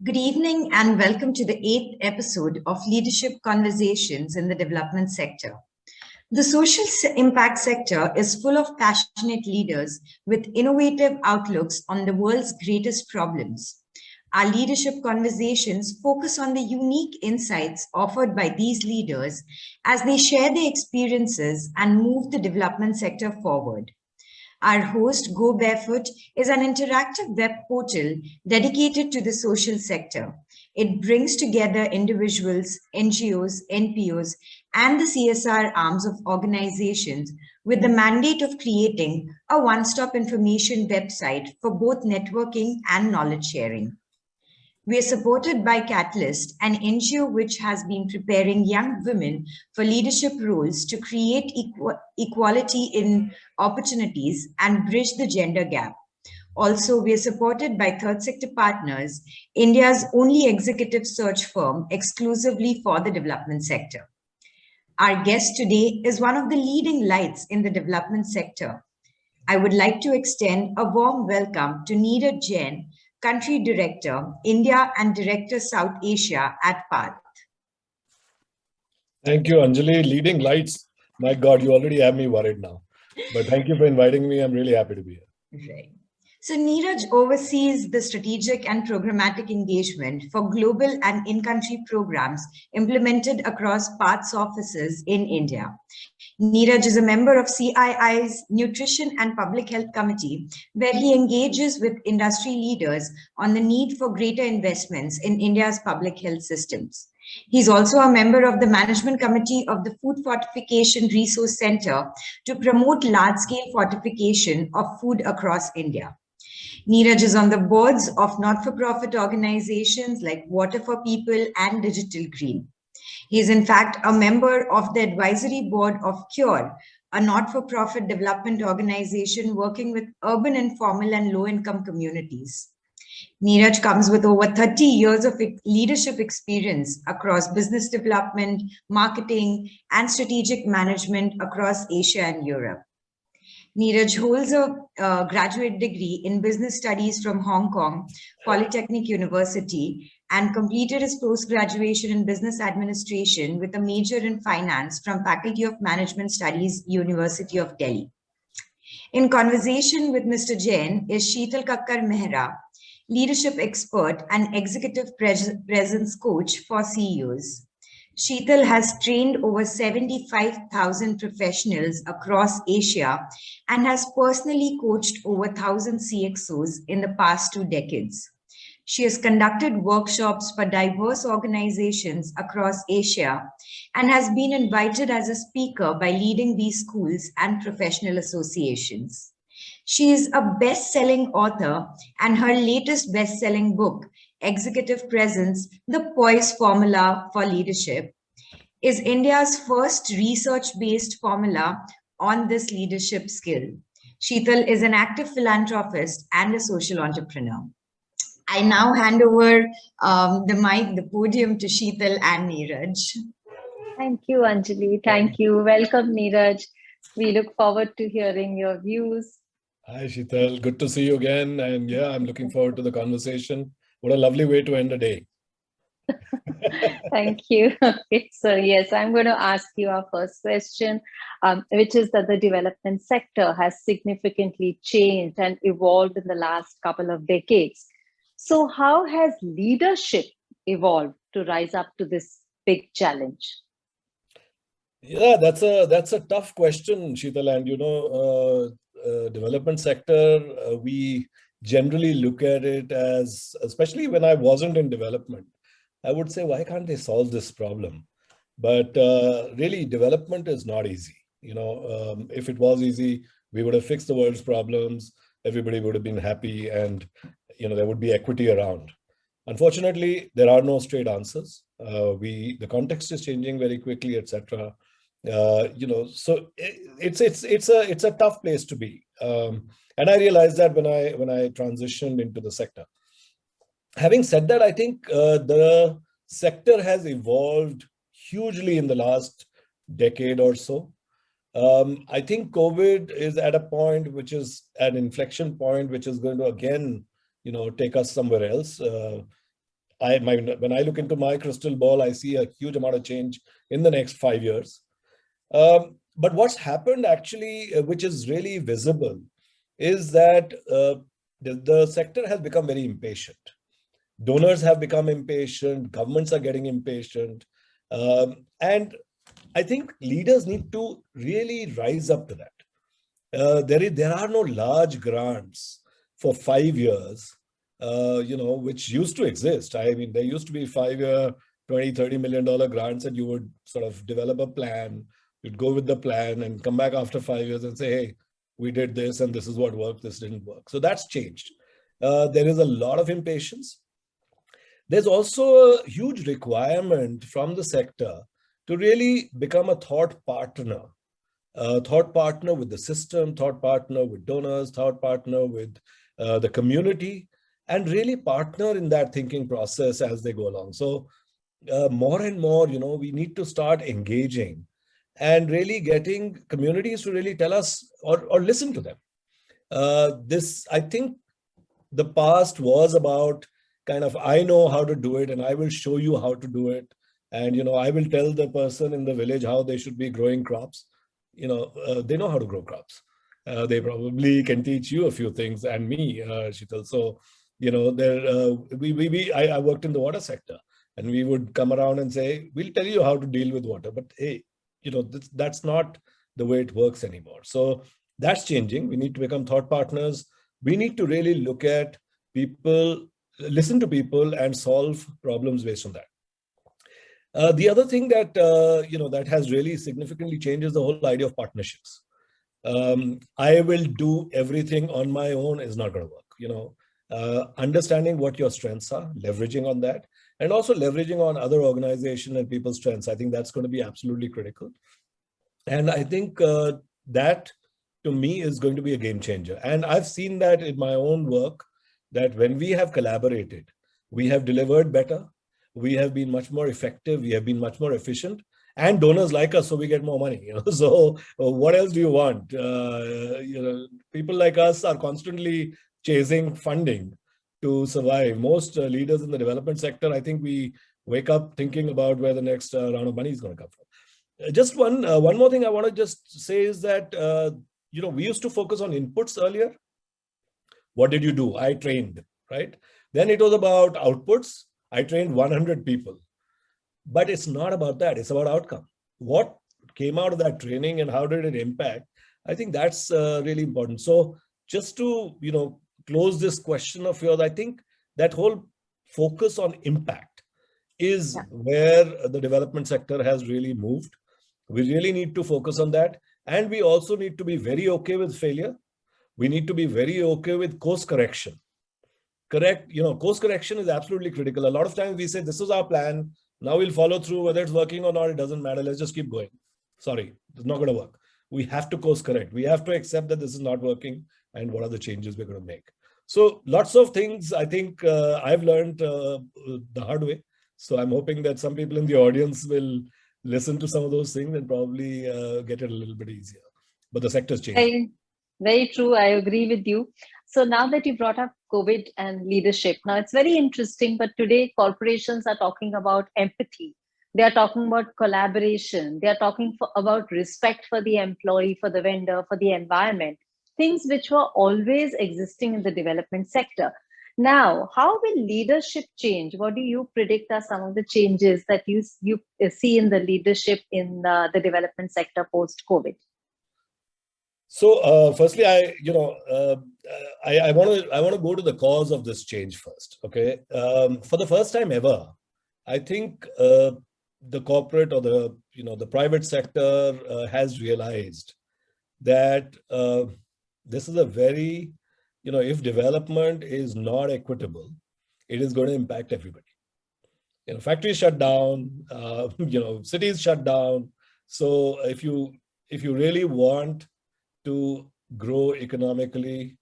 Good evening and welcome to the 8th episode of Leadership Conversations in the Development Sector. The social impact sector is full of passionate leaders with innovative outlooks on the world's greatest problems. Our leadership conversations focus on the unique insights offered by these leaders as they share their experiences and move the development sector forward. Our host, Go Barefoot, is an interactive web portal dedicated to the social sector. It brings together individuals, NGOs, NPOs, and the CSR arms of organizations with the mandate of creating a one-stop information website for both networking and knowledge sharing. We are supported by Catalyst, an NGO which has been preparing young women for leadership roles to create equality in opportunities and bridge the gender gap. Also, we are supported by Third Sector Partners, India's only executive search firm exclusively for the development sector. Our guest today is one of the leading lights in the development sector. I would like to extend a warm welcome to Neeraj Jain, Country Director, India and Director South Asia at PATH. Thank you, Anjali. Leading lights. My God, you already have me worried now. But thank you for inviting me. I'm really happy to be here. Right. So Neeraj oversees the strategic and programmatic engagement for global and in-country programs implemented across PATH's offices in India. Neeraj is a member of CII's Nutrition and Public Health Committee, where he engages with industry leaders on the need for greater investments in India's public health systems. He's also a member of the Management Committee of the Food Fortification Resource Center to promote large-scale fortification of food across India. Neeraj is on the boards of not-for-profit organizations like Water for People and Digital Green. He is in fact a member of the advisory board of CURE, a not-for-profit development organization working with urban, informal and low-income communities. Neeraj comes with over 30 years of leadership experience across business development, marketing and strategic management across Asia and Europe. Neeraj holds a graduate degree in business studies from Hong Kong Polytechnic University and completed his post-graduation in business administration with a major in finance from Faculty of Management Studies, University of Delhi. In conversation with Mr. Jain is Sheetal Kakkar Mehra, leadership expert and executive presence coach for CEOs. Sheetal has trained over 75,000 professionals across Asia and has personally coached over 1,000 CXOs in the past 2 decades. She has conducted workshops for diverse organizations across Asia and has been invited as a speaker by leading these schools and professional associations. She is a best-selling author, and her latest best-selling book, Executive Presence, The Poise Formula for Leadership, is India's first research-based formula on this leadership skill. Sheetal is an active philanthropist and a social entrepreneur. I now hand over the podium to Sheetal and Neeraj. Thank you, Anjali. Thank you. Welcome, Neeraj. We look forward to hearing your views. Hi, Sheetal. Good to see you again. And yeah, I'm looking forward to the conversation. What a lovely way to end a day. Thank you. Okay, so yes, I'm going to ask you our first question, which is that the development sector has significantly changed and evolved in the last couple of decades. So how has leadership evolved to rise up to this big challenge? Yeah, that's a tough question, Sheetal. And development sector, we generally look at it as, especially when I wasn't in development, I would say, why can't they solve this problem? But really, development is not easy. If it was easy, we would have fixed the world's problems. Everybody would have been happy, and there would be equity around. Unfortunately, there are no straight answers. The context is changing very quickly, etc. So it's a tough place to be. And I realized that when I transitioned into the sector. Having said that, I think the sector has evolved hugely in the last decade or so. I think COVID is at a point which is an inflection point, which is going to again, take us somewhere else. when I look into my crystal ball, I see a huge amount of change in the next 5 years. But what's happened actually, which is really visible, is that the sector has become very impatient. Donors have become impatient, governments are getting impatient. And I think leaders need to really rise up to that. There are no large grants for 5 years, which used to exist. I mean, there used to be 5-year, $20-30 million grants, and you would sort of develop a plan. You'd go with the plan and come back after 5 years and say, hey, we did this and this is what worked, this didn't work. So that's changed. There is a lot of impatience. There's also a huge requirement from the sector to really become a thought partner with the system, thought partner with donors, thought partner with the community, and really partner in that thinking process as they go along. So more and more, we need to start engaging and really getting communities to really tell us or listen to them. I think the past was about kind of, I know how to do it and I will show you how to do it. And, I will tell the person in the village how they should be growing crops. They know how to grow crops. They probably can teach you a few things, and me, Sheetal. So, I worked in the water sector, and we would come around and say, we'll tell you how to deal with water. But hey, that's not the way it works anymore. So that's changing. We need to become thought partners. We need to really look at people, listen to people, and solve problems based on that. The other thing that that has really significantly changed is the whole idea of partnerships. I will do everything on my own is not going to work. Understanding what your strengths are, leveraging on that, and also leveraging on other organizations and people's strengths. I think that's going to be absolutely critical. And I think that, to me, is going to be a game changer. And I've seen that in my own work, that when we have collaborated, we have delivered better, we have been much more effective, we have been much more efficient, and donors like us, so we get more money. So what else do you want? People like us are constantly chasing funding to survive. Most leaders in the development sector, I think we wake up thinking about where the next round of money is going to come from. Just one more thing I want to just say is that, we used to focus on inputs earlier. What did you do? I trained, right? Then it was about outputs. I trained 100 people. But it's not about that. It's about outcome. What came out of that training and how did it impact? I think that's really important. So just to, close this question of yours, I think that whole focus on impact is where the development sector has really moved. We really need to focus on that. And we also need to be very okay with failure. We need to be very okay with course correction. Course correction is absolutely critical. A lot of times we say, this is our plan. Now we'll follow through, whether it's working or not, it doesn't matter. Let's just keep going. Sorry, it's not going to work. We have to course correct. We have to accept that this is not working and what are the changes we're going to make. So lots of things I think I've learned the hard way. So I'm hoping that some people in the audience will listen to some of those things and probably get it a little bit easier. But the sector's changing. Very true. I agree with you. So now that you brought up COVID and leadership, now it's very interesting, but today corporations are talking about empathy. They are talking about collaboration. They are talking about respect for the employee, for the vendor, for the environment, things which were always existing in the development sector. Now, how will leadership change? What do you predict are some of the changes that you see in the leadership in the development sector post-COVID? So, firstly, I want to go to the cause of this change first. Okay, for the first time ever, I think the corporate or the private sector has realized that this is a very, if development is not equitable, it is going to impact everybody. Factories shut down, cities shut down. So if you really want to grow economically,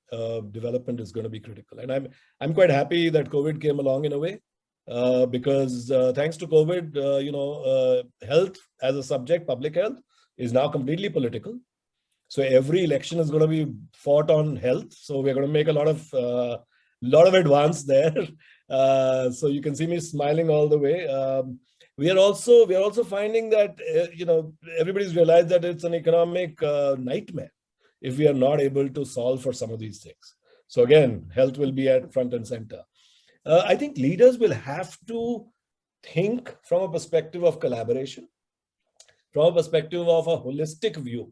development is going to be critical. And I'm quite happy that COVID came along in a way, because thanks to COVID, health as a subject, public health, is now completely political. So every election is going to be fought on health. So we're going to make a lot of advance there. So you can see me smiling all the way. We are also finding that everybody's realized that it's an economic nightmare if we are not able to solve for some of these things. So again, health will be at front and center. I think leaders will have to think from a perspective of collaboration, from a perspective of a holistic view.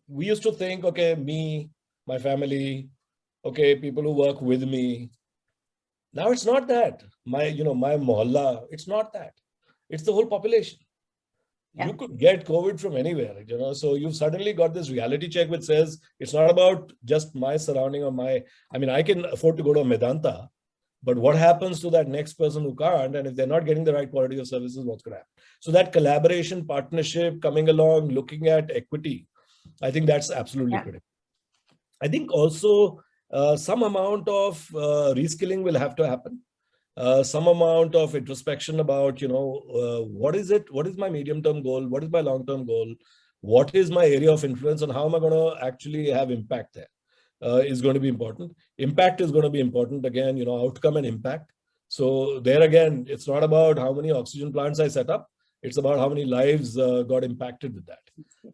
We used to think, okay, me, my family, okay, people who work with me. Now it's not that. My mohalla, it's not that. It's the whole population. You could get COVID from anywhere, so you've suddenly got this reality check which says it's not about just my surrounding or I can afford to go to a Medanta, but what happens to that next person who can't? And if they're not getting the right quality of services, what's going to happen? So that collaboration, partnership, coming along, looking at equity, I think that's absolutely critical. I think also some amount of reskilling will have to happen. Some amount of introspection about, what is my medium-term goal? What is my long-term goal? What is my area of influence and how am I going to actually have impact there? Is going to be important. Impact is going to be important again, outcome and impact. So there again, it's not about how many oxygen plants I set up. It's about how many lives got impacted with that.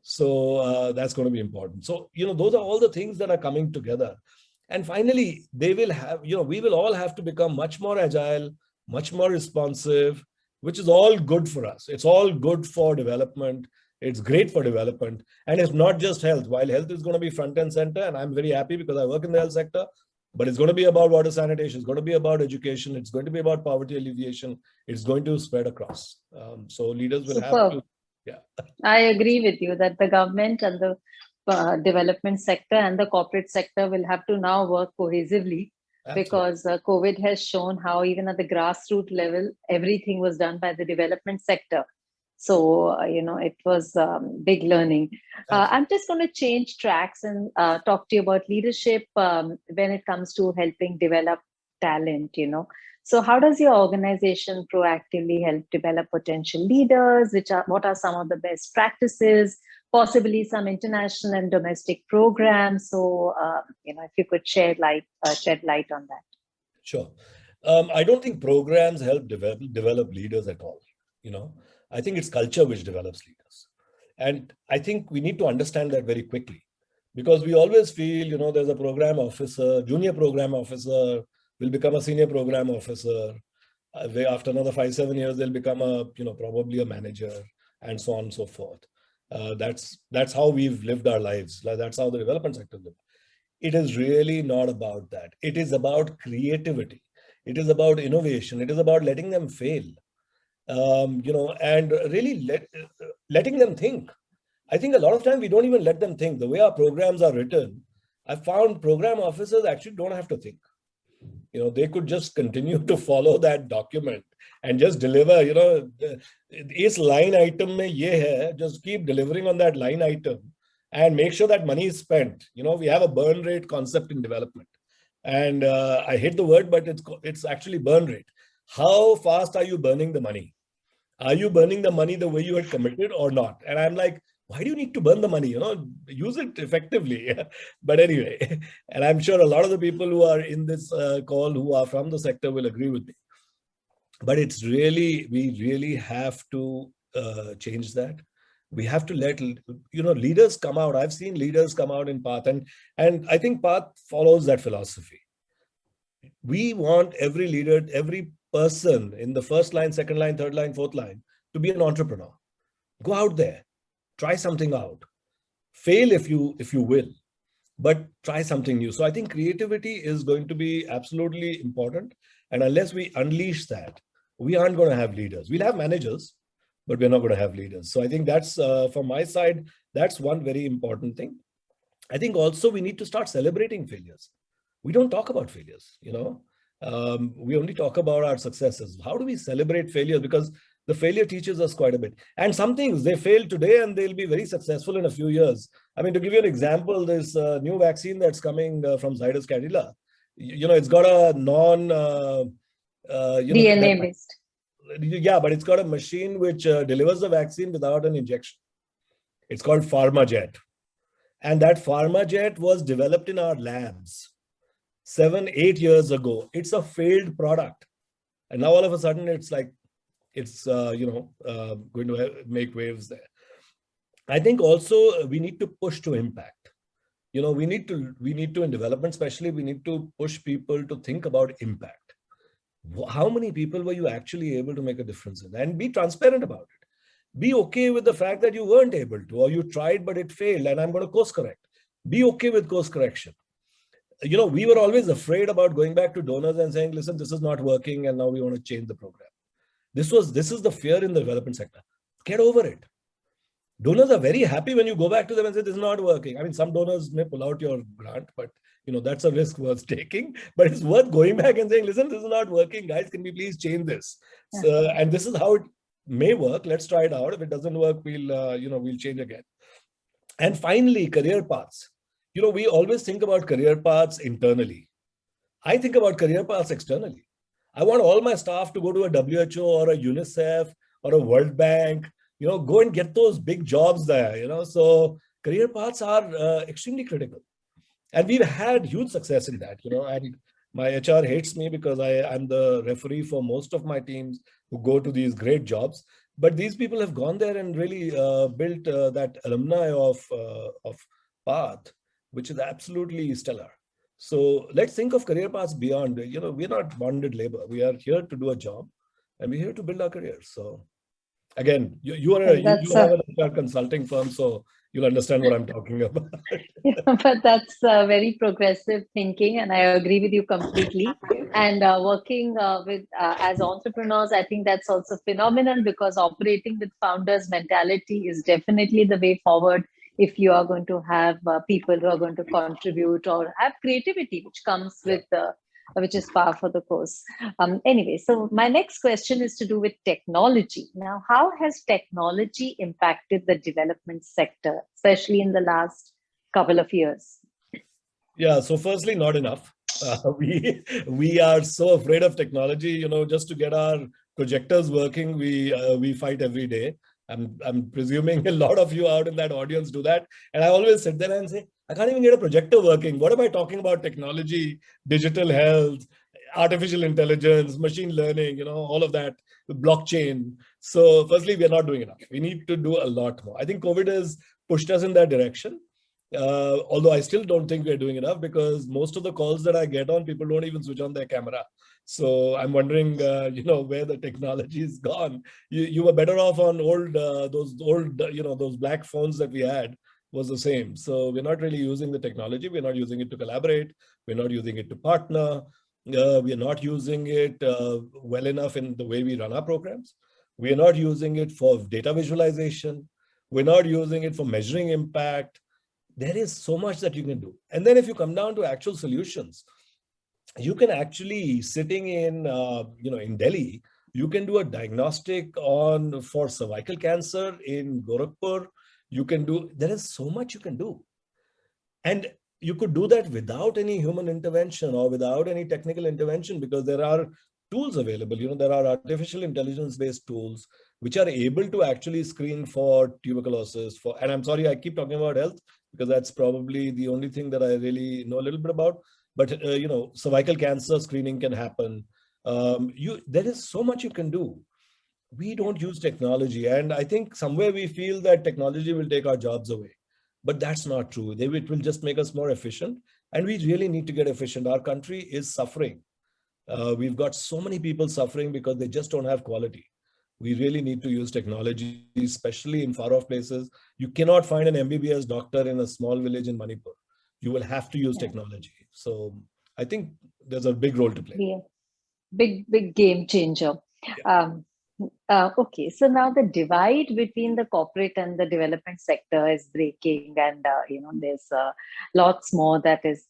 So that's going to be important. So, those are all the things that are coming together. And finally, they will have, we will all have to become much more agile, much more responsive, which is all good for us. It's all good for development. It's great for development. And it's not just health. While health is going to be front and center, and I'm very happy because I work in the health sector, but it's going to be about water sanitation. It's going to be about education. It's going to be about poverty alleviation. It's going to spread across. So leaders will have to. Yeah. I agree with you that the government and the development sector and the corporate sector will have to now work cohesively. Absolutely. Because COVID has shown how even at the grassroots level, everything was done by the development sector. So, it was big learning. I'm just going to change tracks and talk to you about leadership when it comes to helping develop talent, So how does your organization proactively help develop potential leaders? What are some of the best practices? Possibly some international and domestic programs. So, if you could shed light on that. Sure. I don't think programs help develop leaders at all. I think it's culture which develops leaders. And I think we need to understand that very quickly because we always feel, there's a program officer, junior program officer will become a senior program officer. After another 5-7 years, they'll become probably a manager and so on and so forth. That's how we've lived our lives. That's how the development sector lived. It is really not about that. It is about creativity. It is about innovation. It is about letting them fail, and really letting them think. I think a lot of time we don't even let them think. The way our programs are written, I found program officers actually don't have to think. They could just continue to follow that document and just deliver, this line item mein ye hai, just keep delivering on that line item and make sure that money is spent. We have a burn rate concept in development. And I hate the word, but it's actually burn rate. How fast are you burning the money? Are you burning the money the way you had committed or not? And I'm like, why do you need to burn the money? Use it effectively. But anyway, and I'm sure a lot of the people who are in this call who are from the sector will agree with me. But we really have to change that. We have to let, leaders come out. I've seen leaders come out in PATH and I think PATH follows that philosophy. We want every leader, every person in the first line, second line, third line, fourth line to be an entrepreneur. Go out there, try something out, fail if you will, but try something new. So I think creativity is going to be absolutely important. And unless we unleash that, we aren't going to have leaders. We'll have managers, but we're not going to have leaders. So I think that's, from my side, that's one very important thing. I think also we need to start celebrating failures. We don't talk about failures, we only talk about our successes. How do we celebrate failures? Because the failure teaches us quite a bit. And some things, they fail today and they'll be very successful in a few years. I mean, to give you an example, this new vaccine that's coming from Zydus Cadila, it's got a DNA based. Yeah, but it's got a machine which delivers the vaccine without an injection. It's called PharmaJet. And that PharmaJet was developed in our labs. 7, 8 years ago. It's a failed product. And now all of a sudden it's like, it's, going to make waves there. I think also we need to push to impact. We need to in development, especially, we need to push people to think about impact. How many people were you actually able to make a difference in? And be transparent about it. Be okay with the fact that you weren't able to, or you tried, but it failed, and I'm going to course correct. Be okay with course correction. We were always afraid about going back to donors and saying, listen, this is not working, and now we want to change the program. This is the fear in the development sector. Get over it. Donors are very happy when you go back to them and say, this is not working. I mean, some donors may pull out your grant, but that's a risk worth taking. But it's worth going back and saying, listen, this is not working, guys. Can we please change this? So, and this is how it may work. Let's try it out. If it doesn't work, we'll change again. And finally, career paths. We always think about career paths internally. I think about career paths externally. I want all my staff to go to a WHO or a UNICEF or a World Bank, go and get those big jobs there, so career paths are extremely critical. And we've had huge success in that, and my HR hates me because I'm the referee for most of my teams who go to these great jobs. But these people have gone there and really built that alumni of path, which is absolutely stellar. So let's think of career paths beyond, we're not bonded labor. We are here to do a job, and we're here to build our careers. So again, you have an HR consulting firm, so you'll understand what I'm talking about. But that's very progressive thinking, and I agree with you completely. And working with as entrepreneurs, I think that's also phenomenal, because operating with founders' mentality is definitely the way forward if you are going to have people who are going to contribute or have creativity, which comes with which is par for the course. Anyway, so my next question is to do with technology. Now, how has technology impacted the development sector, especially in the last couple of years? Yeah, so firstly, not enough. We are so afraid of technology, just to get our projectors working, we fight every day. I'm presuming a lot of you out in that audience do that. And I always sit there and say, I can't even get a projector working. What am I talking about? Technology, digital health, artificial intelligence, machine learning, all of that, blockchain. So firstly, we're not doing enough. We need to do a lot more. I think COVID has pushed us in that direction. Although I still don't think we're doing enough, because most of the calls that I get on, people don't even switch on their camera. So I'm wondering, where the technology is gone. You were better off on those black phones that we had was the same. So we're not really using the technology. We're not using it to collaborate. We're not using it to partner. We're not using it well enough in the way we run our programs. We're not using it for data visualization. We're not using it for measuring impact. There is so much that you can do. And then if you come down to actual solutions, you can actually, sitting in, in Delhi, you can do a diagnostic for cervical cancer in Gorakhpur. There is so much you can do. And you could do that without any human intervention or without any technical intervention, because there are tools available. There are artificial intelligence-based tools which are able to actually screen for tuberculosis. And I'm sorry, I keep talking about health, because that's probably the only thing that I really know a little bit about. But, cervical cancer screening can happen. There is so much you can do. We don't use technology. And I think somewhere we feel that technology will take our jobs away. But that's not true. It will just make us more efficient. And we really need to get efficient. Our country is suffering. We've got so many people suffering because they just don't have quality. We really need to use technology, especially in far-off places. You cannot find an MBBS doctor in a small village in Manipur. You will have to use technology. So I think there's a big role to play. Yeah. Big game changer. Yeah. Okay, so now the divide between the corporate and the development sector is breaking, and there's lots more that is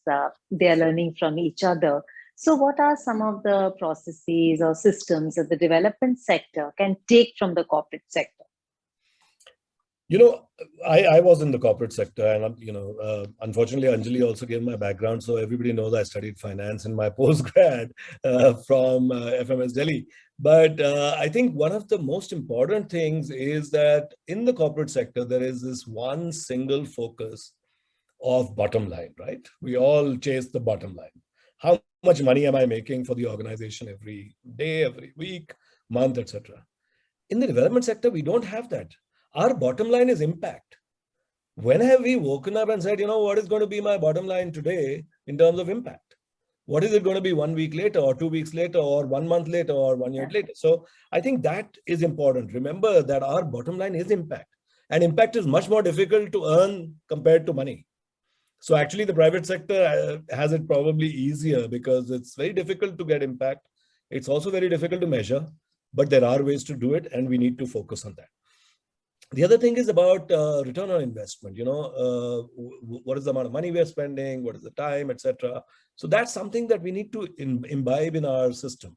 they are learning from each other. So what are some of the processes or systems that the development sector can take from the corporate sector? I was in the corporate sector, and unfortunately, Anjali also gave my background, so everybody knows I studied finance in my postgrad from FMS Delhi. But I think one of the most important things is that in the corporate sector, there is this one single focus of bottom line, right? We all chase the bottom line. How much money am I making for the organization every day, every week, month, etc. In the development sector, we don't have that. Our bottom line is impact. When have we woken up and said, what is going to be my bottom line today in terms of impact? What is it going to be 1 week later or 2 weeks later or 1 month later or 1 year later? So I think that is important. Remember that our bottom line is impact, and impact is much more difficult to earn compared to money. So actually the private sector has it probably easier because it's very difficult to get impact. It's also very difficult to measure, but there are ways to do it, and we need to focus on that. The other thing is about return on investment. What is the amount of money we are spending? What is the time, etc. So that's something that we need to imbibe in our system.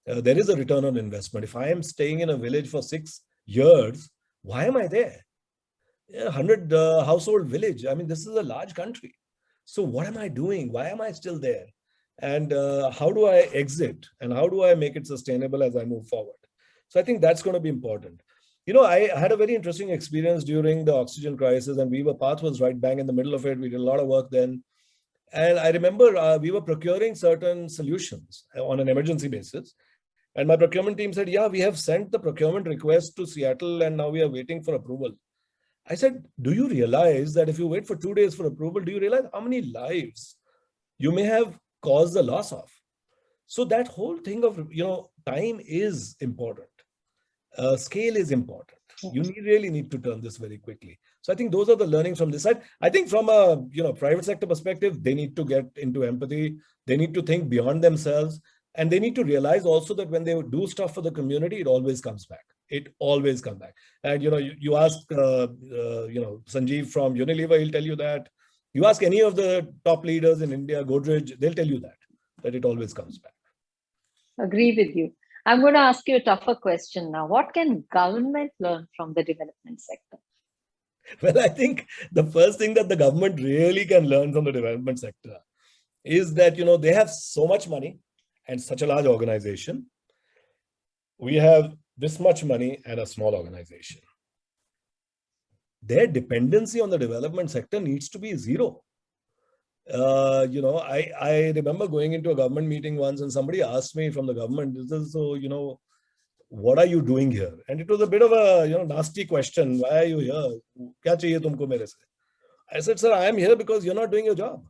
There is a return on investment. If I am staying in a village for 6 years, why am I there? 100 household village. I mean, this is a large country. So what am I doing? Why am I still there? And how do I exit? And how do I make it sustainable as I move forward? So I think that's going to be important. I had a very interesting experience during the oxygen crisis, and Path was right bang in the middle of it. We did a lot of work then. And I remember we were procuring certain solutions on an emergency basis. And my procurement team said, yeah, we have sent the procurement request to Seattle and now we are waiting for approval. I said, do you realize that if you wait for 2 days for approval, do you realize how many lives you may have caused the loss of? So that whole thing of, time is important. Scale is important. You really need to turn this very quickly. So I think those are the learnings from this side. I think from a private sector perspective, they need to get into empathy. They need to think beyond themselves. And they need to realize also that when they do stuff for the community, it always comes back. It always comes back. And, you ask, Sanjeev from Unilever, he'll tell you that. You ask any of the top leaders in India, Godrej, they'll tell you that it always comes back. Agree with you. I'm going to ask you a tougher question now. What can government learn from the development sector? Well, I think the first thing that the government really can learn from the development sector is that, they have so much money and such a large organization. We have this much money and a small organization. Their dependency on the development sector needs to be zero. I remember going into a government meeting once and somebody asked me from the government, so, what are you doing here? And it was a bit of a, nasty question. Why are you here? Kya chahiye tumko mere se? I said, sir, I am here because you're not doing your job.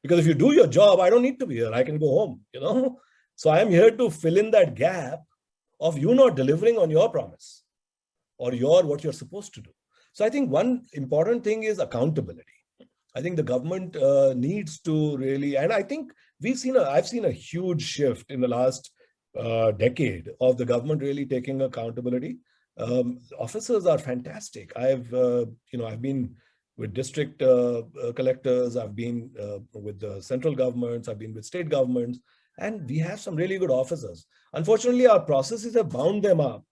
Because if you do your job, I don't need to be here. I can go home, So I am here to fill in that gap of you not delivering on your promise or what you're supposed to do. So I think one important thing is accountability. I think the government needs to really, and I think I've seen a huge shift in the last decade of the government really taking accountability. Officers are fantastic. I've been with district collectors, I've been with the central governments, I've been with state governments, and we have some really good officers. Unfortunately, our processes have bound them up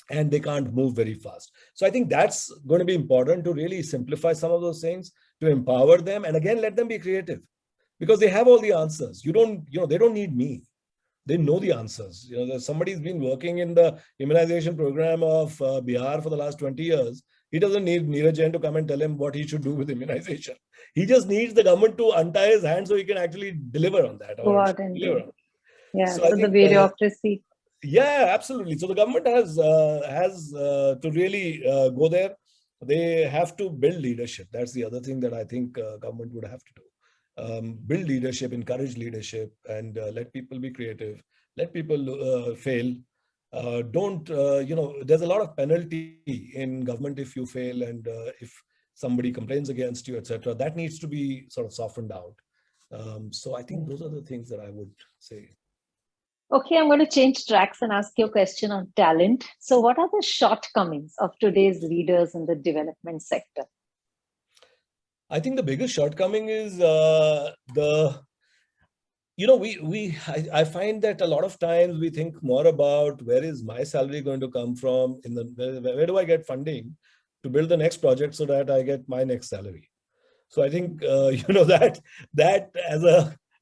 and they can't move very fast. So I think that's going to be important to really simplify some of those things, to empower them, and again, let them be creative because they have all the answers. They don't need me. They know the answers. Somebody's been working in the immunization program of Bihar for the last 20 years. He doesn't need Neeraj Jain to come and tell him what he should do with immunization. He just needs the government to untie his hands so he can actually deliver on that. Yeah, so the bureaucracy. Yeah, absolutely. So the government has to really go there. They have to build leadership. That's the other thing that I think government would have to do. Build leadership, encourage leadership, and let people be creative. Let people fail. There's a lot of penalty in government if you fail and if somebody complains against you, etc. That needs to be sort of softened out. So I think those are the things that I would say. Okay, I'm going to change tracks and ask you a question on talent. So what are the shortcomings of today's leaders in the development sector? I think the biggest shortcoming is I find that a lot of times we think more about where is my salary going to come from, where do I get funding to build the next project so that I get my next salary. So I think, that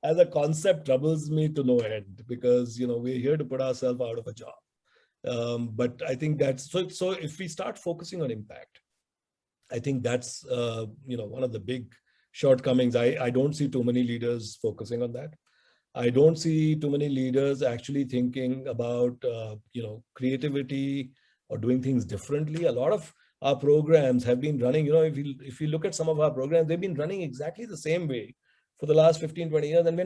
as a concept troubles me to no end because, we're here to put ourselves out of a job. But I think that's, so if we start focusing on impact, I think that's, one of the big shortcomings. I don't see too many leaders focusing on that. I don't see too many leaders actually thinking about, creativity or doing things differently. A lot of our programs have been running, if you look at some of our programs, they've been running exactly the same way for the last 15, 20 years. And we're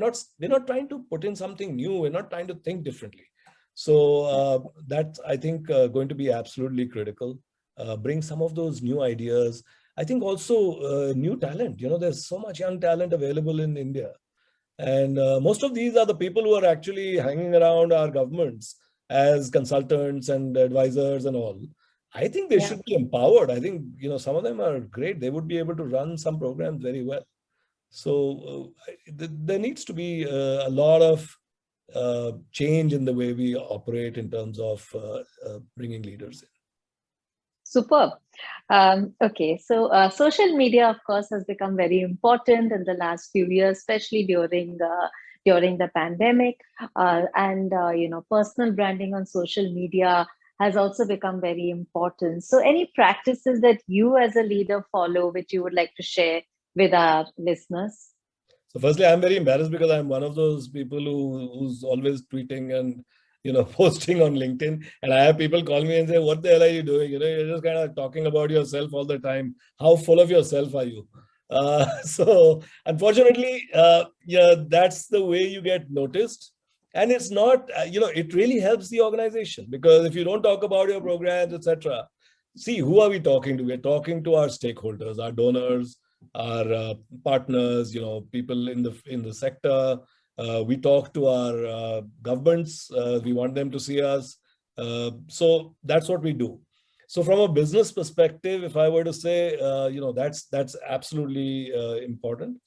not trying to put in something new. We're not trying to think differently. So that's, I think, going to be absolutely critical. Bring some of those new ideas. I think also new talent. There's so much young talent available in India. And most of these are the people who are actually hanging around our governments as consultants and advisors and all. I think they should be empowered. I think, some of them are great. They would be able to run some programs very well. So there needs to be a lot of change in the way we operate in terms of bringing leaders in. Superb. Okay, so social media, of course, has become very important in the last few years, especially during the pandemic. And personal branding on social media has also become very important. So, any practices that you as a leader follow, which you would like to share with our listeners? So, firstly, I'm very embarrassed because I'm one of those people who's always tweeting and posting on LinkedIn, and I have people call me and say, "What the hell are you doing? You're just kind of talking about yourself all the time. How full of yourself are you?" So unfortunately, that's the way you get noticed, and it's not. It really helps the organization, because if you don't talk about your programs, etc., see, who are we talking to? We're talking to our stakeholders, our donors, our partners. People in the sector. We talk to our governments. We want them to see us. So that's what we do. So from a business perspective, if I were to say, that's absolutely important.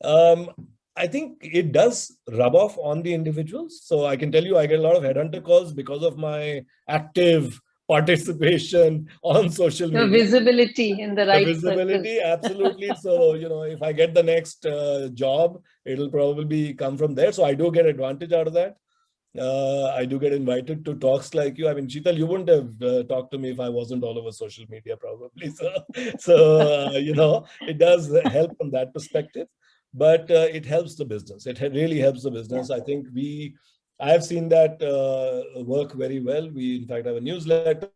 I think it does rub off on the individuals. So I can tell you, I get a lot of headhunter calls because of my active participation on social media. The visibility in the right visibility, circles. absolutely. So, if I get the next job, it'll probably come from there. So I do get advantage out of that. I do get invited to talks like you. I mean, Sheetal, you wouldn't have talked to me if I wasn't all over social media, probably. So it does help from that perspective, but it helps the business. It really helps the business. I think I have seen that work very well. We, in fact, have a newsletter.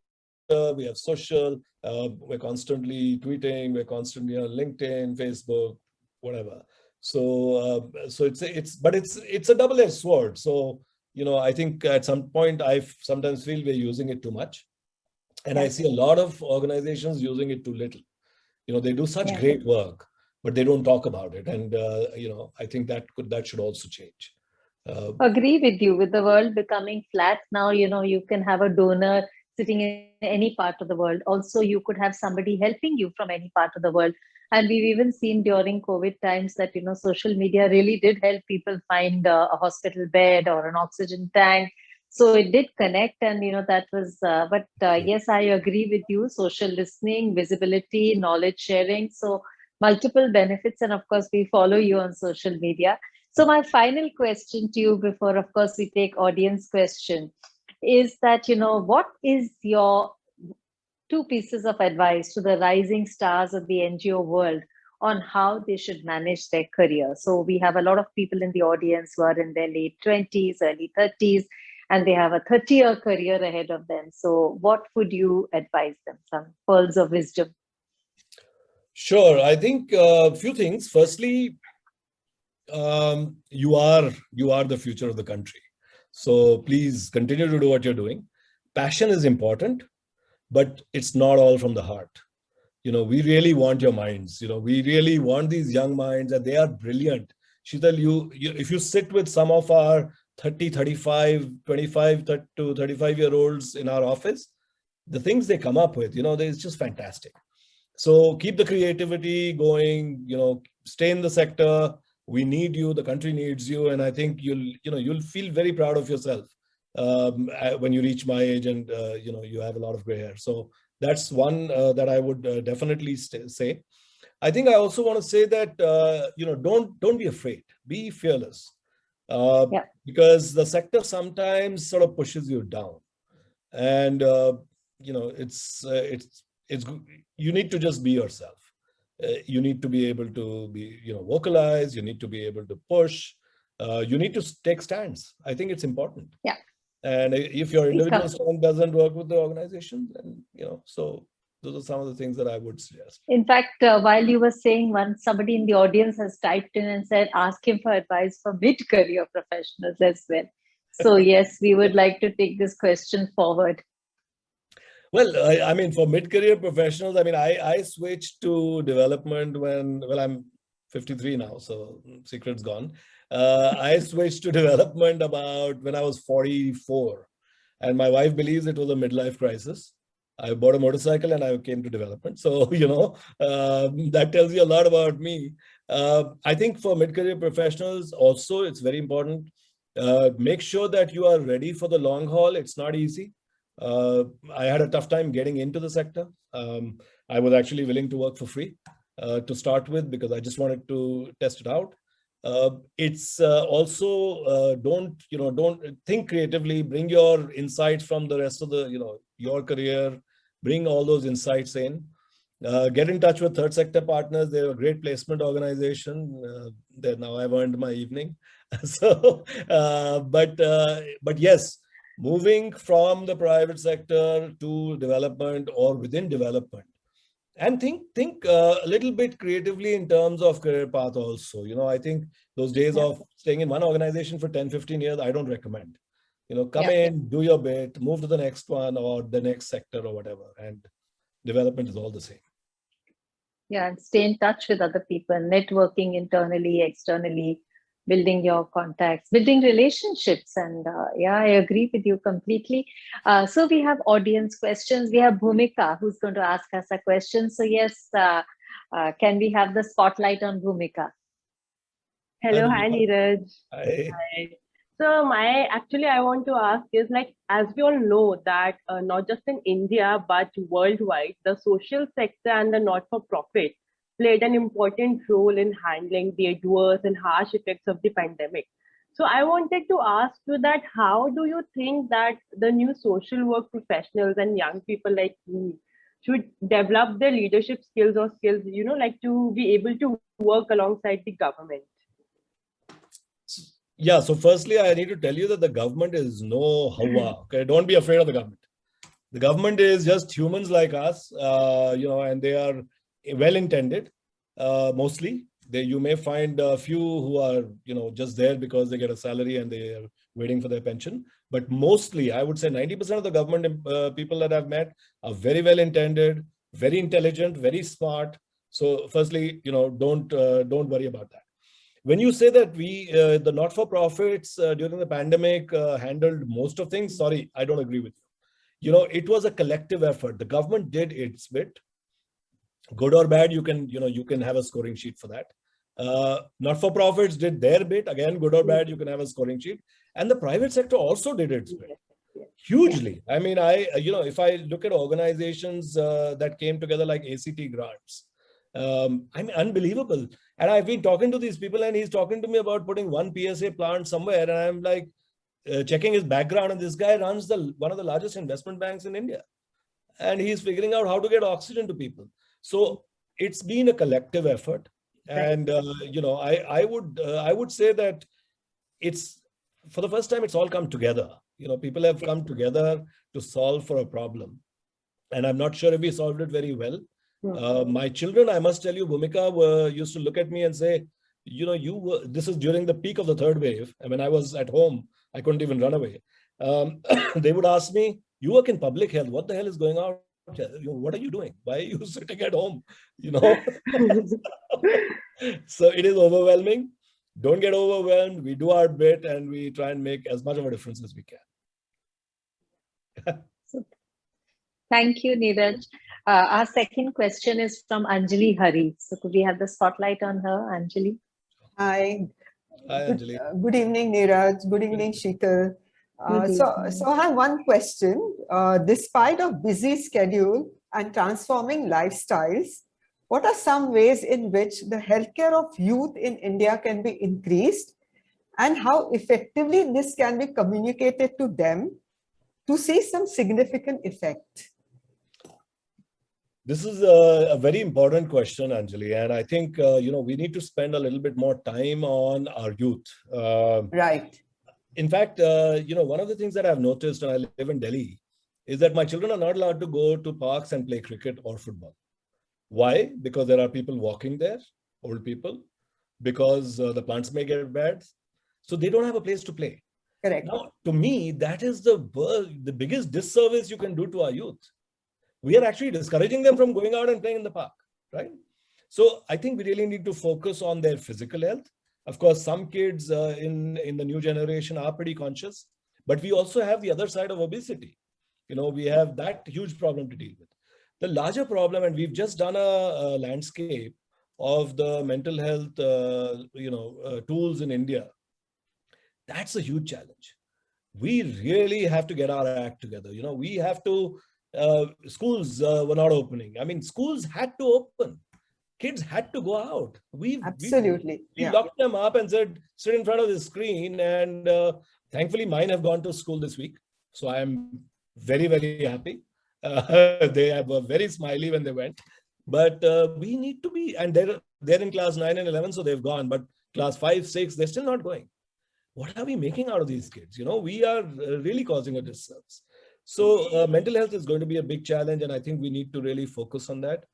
We have social. We're constantly tweeting. We're constantly on LinkedIn, Facebook, whatever. So it's a double-edged sword. So I think at some point I sometimes feel we're using it too much, and I see a lot of organizations using it too little. They do such great work, but they don't talk about it, and I think that should also change. Agree with you. With the world becoming flat now, you can have a donor sitting in any part of the world. Also, you could have somebody helping you from any part of the world. And we've even seen during COVID times that, social media really did help people find a hospital bed or an oxygen tank. So it did connect, and, that was, yes, I agree with you. Social listening, visibility, knowledge sharing. So multiple benefits. And of course, we follow you on social media. So my final question to you before, of course, we take audience question is that, what is your 2 pieces of advice to the rising stars of the NGO world on how they should manage their career? So we have a lot of people in the audience who are in their late 20s, early 30s, and they have a 30-year career ahead of them. So what would you advise them? Some pearls of wisdom. Sure. I think a few things. Firstly, you are the future of the country. So please continue to do what you're doing. Passion is important, but it's not all from the heart. We really want your minds. We really want these young minds, and they are brilliant. Sheetal, if you sit with some of our 30, 35, 25 to 35-year-olds in our office, the things they come up with, it's just fantastic. So keep the creativity going, stay in the sector. We need you, the country needs you. And I think you'll feel very proud of yourself when you reach my age and, you have a lot of gray hair. So that's one that I would definitely say. I think I also want to say that, don't be afraid, be fearless. Because the sector sometimes sort of pushes you down. And, it's you need to just be yourself. you need to be able to be, vocalize, you need to be able to push, you need to take stands. I think it's important. Yeah. And if your individual stand doesn't work with the organization, then, so those are some of the things that I would suggest. In fact, while you were saying, somebody in the audience has typed in and said, ask him for advice for mid-career professionals as well. So yes, we would like to take this question forward. Well, I mean, for mid-career professionals, I mean, I switched to development I'm 53 now, so secret's gone. I switched to development about when I was 44. And my wife believes it was a midlife crisis. I bought a motorcycle and I came to development. So, that tells you a lot about me. I think for mid-career professionals also, it's very important. Make sure that you are ready for the long haul. It's not easy. I had a tough time getting into the sector. I was actually willing to work for free to start with because I just wanted to test it out. It's also don't think creatively, bring your insights from the rest of the, your career, bring all those insights in. Get in touch with third sector partners. They're a great placement organization. Now I've earned my evening. So, but yes, moving from the private sector to development or within development, and think a little bit creatively in terms of career path also. I think those days of staying in one organization for 10, 15 years, I don't recommend. Come in, do your bit, move to the next one or the next sector or whatever. And development is all the same. Yeah, and stay in touch with other people, networking internally, externally, building your contacts, building relationships. And I agree with you completely. So we have audience questions. We have Bhumika who's going to ask us a question. So yes, can we have the spotlight on Bhumika? Hello, hi Neeraj. Hi. So I want to ask is as we all know that not just in India, but worldwide, the social sector and the not-for-profit played an important role in handling the adverse and harsh effects of the pandemic. So I wanted to ask you that how do you think that the new social work professionals and young people like me should develop their leadership skills or skills, to be able to work alongside the government? Yeah, so firstly, I need to tell you that the government is no hawa. Okay, don't be afraid of the government. The government is just humans like us, and they are well-intended, mostly. You may find a few who are, just there because they get a salary and they are waiting for their pension. But mostly, I would say 90% of the government people that I've met are very well-intended, very intelligent, very smart. So firstly, don't worry about that. When you say that the not-for-profits during the pandemic handled most of things, sorry, I don't agree with you. It was a collective effort. The government did its bit. Good or bad, you can have a scoring sheet for that. Not-for-profits did their bit. Again, good or bad, you can have a scoring sheet. And the private sector also did its bit. Hugely. I mean, if I look at organizations that came together like ACT grants, I mean, unbelievable. And I've been talking to these people and he's talking to me about putting one PSA plant somewhere. And I'm like checking his background, and this guy runs one of the largest investment banks in India. And he's figuring out how to get oxygen to people. So it's been a collective effort. And, I would say that it's, for the first time, it's all come together. People have come together to solve for a problem. And I'm not sure if we solved it very well. My children, I must tell you, Bhumika, used to look at me and say, this is during the peak of the third wave. And when I was at home, I couldn't even run away. They would ask me, you work in public health. What the hell is going on? What are you doing? Why are you sitting at home? So it is overwhelming. Don't get overwhelmed. We do our bit and we try and make as much of a difference as we can. Thank you, Neeraj. Our second question is from Anjali Hari. So could we have the spotlight on her, Anjali? Hi. Hi, Anjali. Good evening, Neeraj. Good evening, Sheetal. So I have one question. Despite a busy schedule and transforming lifestyles, what are some ways in which the healthcare of youth in India can be increased, and how effectively this can be communicated to them to see some significant effect? This is a very important question, Anjali, and I think we need to spend a little bit more time on our youth. Right. In fact, one of the things that I've noticed, and I live in Delhi, is that my children are not allowed to go to parks and play cricket or football. Why? Because there are people walking there, old people, because the plants may get bad. So they don't have a place to play. Correct. Now, to me, that is the biggest disservice you can do to our youth. We are actually discouraging them from going out and playing in the park, right? So I think we really need to focus on their physical health. Of course, some kids in the new generation are pretty conscious, but we also have the other side of obesity. We have that huge problem to deal with. The larger problem, and we've just done a landscape of the mental health, tools in India. That's a huge challenge. We really have to get our act together. We have to, schools were not opening. I mean, schools had to open. Kids had to go out. Absolutely. We locked them up and said, sit in front of the screen. And thankfully, mine have gone to school this week. So I'm very, very happy. They were very smiley when they went. But we need to be, and they're in class 9 and 11, so they've gone. But class 5, 6, they're still not going. What are we making out of these kids? We are really causing a disservice. So mental health is going to be a big challenge, and I think we need to really focus on that.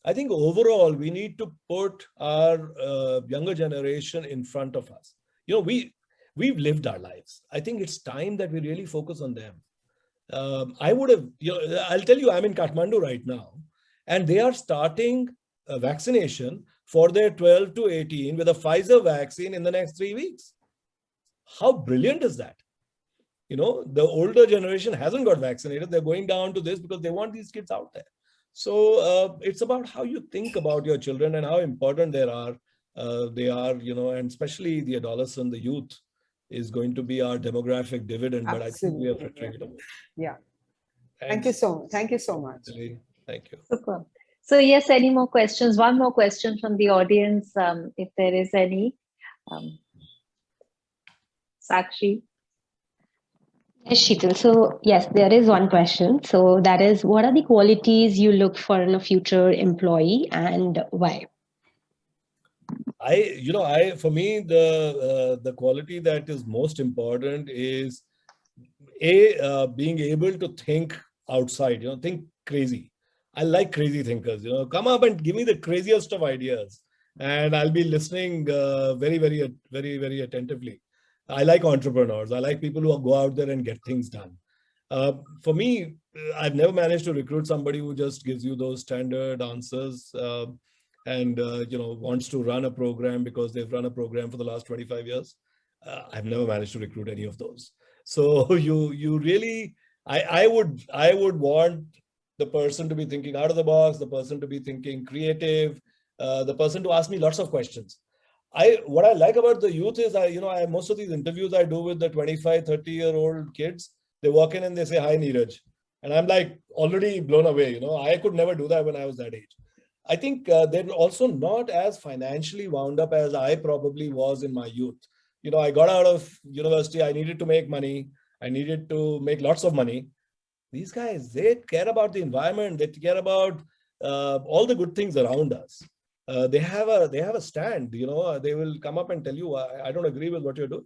I think overall, we need to put our younger generation in front of us. We've lived our lives. I think it's time that we really focus on them. I'll tell you, I'm in Kathmandu right now, and they are starting a vaccination for their 12 to 18 with a Pfizer vaccine in the next 3 weeks. How brilliant is that? The older generation hasn't got vaccinated. They're going down to this because they want these kids out there. So it's about how you think about your children and how important they are, and especially the adolescent, the youth is going to be our demographic dividend. Absolutely. But I think we have to train it. Yeah. Thank you so much. Thank you so much. Thank you. Super. So yes, any more questions? One more question from the audience, if there is any. Sakshi. Yes, Sheetal. So yes, there is one question. So that is, what are the qualities you look for in a future employee and why? For me, the quality that is most important is being able to think outside, think crazy. I like crazy thinkers, come up and give me the craziest of ideas and I'll be listening very, very, very, very attentively. I like entrepreneurs. I like people who go out there and get things done. For me, I've never managed to recruit somebody who just gives you those standard answers and wants to run a program because they've run a program for the last 25 years. I've never managed to recruit any of those. So you really, I would want the person to be thinking out of the box, the person to be thinking creative, the person to ask me lots of questions. What I like about the youth is most of these interviews I do with the 25, 30-year-old kids, they walk in and they say, hi, Neeraj. And I'm like already blown away. I could never do that when I was that age. I think they're also not as financially wound up as I probably was in my youth. I got out of university, I needed to make money. I needed to make lots of money. These guys, they care about the environment. They care about all the good things around us. They have a stand, they will come up and tell you, I don't agree with what you're doing.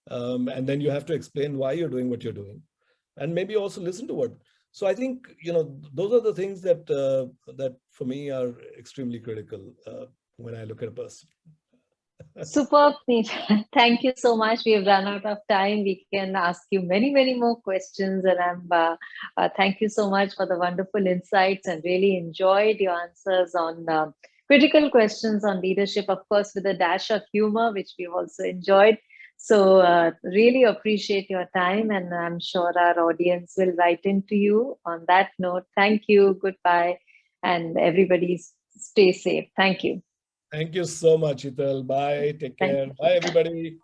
And then you have to explain why you're doing what you're doing. And maybe also listen to what. So I think, those are the things that that for me are extremely critical when I look at a person. Superb. Thank you so much. We have run out of time. We can ask you many, many more questions. And thank you so much for the wonderful insights and really enjoyed your answers on critical questions on leadership, of course, with a dash of humor, which we've also enjoyed. So really appreciate your time, and I'm sure our audience will write into you. On that note, thank you, goodbye, and everybody stay safe. Thank you. Thank you so much, Sheetal. Bye. Take care. Bye, everybody.